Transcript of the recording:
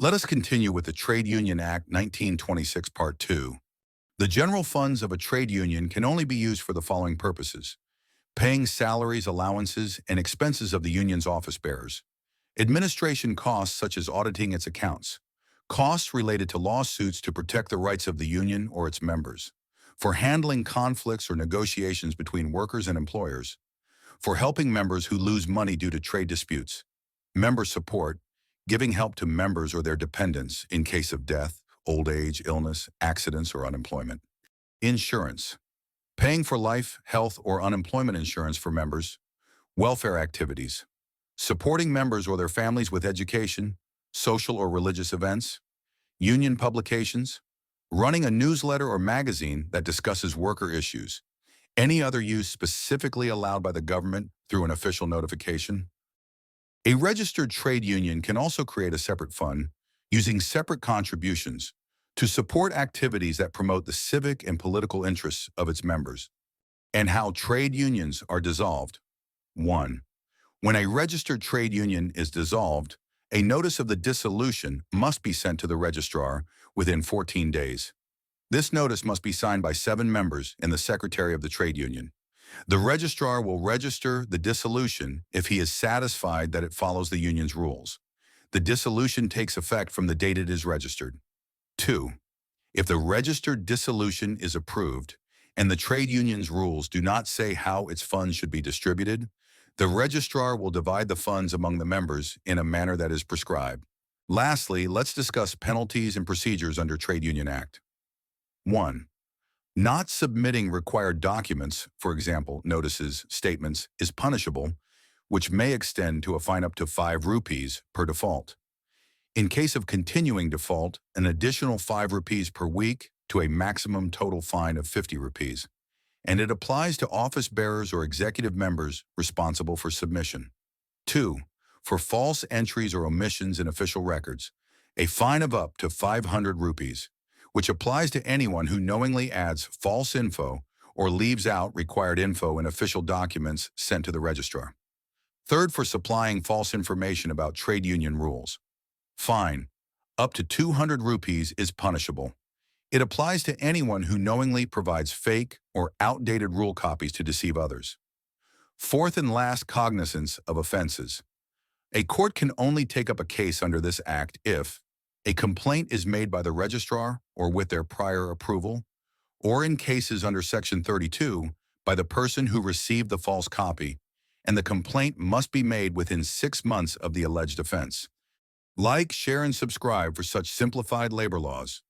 Let us continue with the Trade Union Act 1926 Part 2. The general funds of a trade union can only be used for the following purposes: paying salaries, allowances, and expenses of the union's office bearers, administration costs such as auditing its accounts, costs related to lawsuits to protect the rights of the union or its members, for handling conflicts or negotiations between workers and employers, for helping members who lose money due to trade disputes, member support, giving help to members or their dependents in case of death, old age, illness, accidents, or unemployment. Insurance, paying for life, health, or unemployment insurance for members. Welfare activities, supporting members or their families with education, social or religious events. Union publications, running a newsletter or magazine that discusses worker issues. Any other use specifically allowed by the government through an official notification. A registered trade union can also create a separate fund using separate contributions to support activities that promote the civic and political interests of its members. And how trade unions are dissolved. 1. When a registered trade union is dissolved, a notice of the dissolution must be sent to the registrar within 14 days. This notice must be signed by 7 members and the secretary of the trade union. The registrar will register the dissolution if he is satisfied that it follows the union's rules. The dissolution takes effect from the date it is registered. 2. If the registered dissolution is approved and the trade union's rules do not say how its funds should be distributed, the registrar will divide the funds among the members in a manner that is prescribed. Lastly, let's discuss penalties and procedures under Trade Union Act. 1. Not submitting required documents, for example, notices, statements, is punishable, which may extend to a fine up to 5 rupees per default. In case of continuing default, an additional 5 rupees per week to a maximum total fine of 50 rupees. And it applies to office bearers or executive members responsible for submission. 2. For false entries or omissions in official records, a fine of up to 500 rupees, which applies to anyone who knowingly adds false info or leaves out required info in official documents sent to the registrar. Third, for supplying false information about trade union rules. Fine, up to 200 rupees is punishable. It applies to anyone who knowingly provides fake or outdated rule copies to deceive others. Fourth and last, cognizance of offenses. A court can only take up a case under this act if a complaint is made by the registrar or with their prior approval, or in cases under Section 32 by the person who received the false copy, and the complaint must be made within 6 months of the alleged offense. Like, share, and subscribe for such simplified labor laws.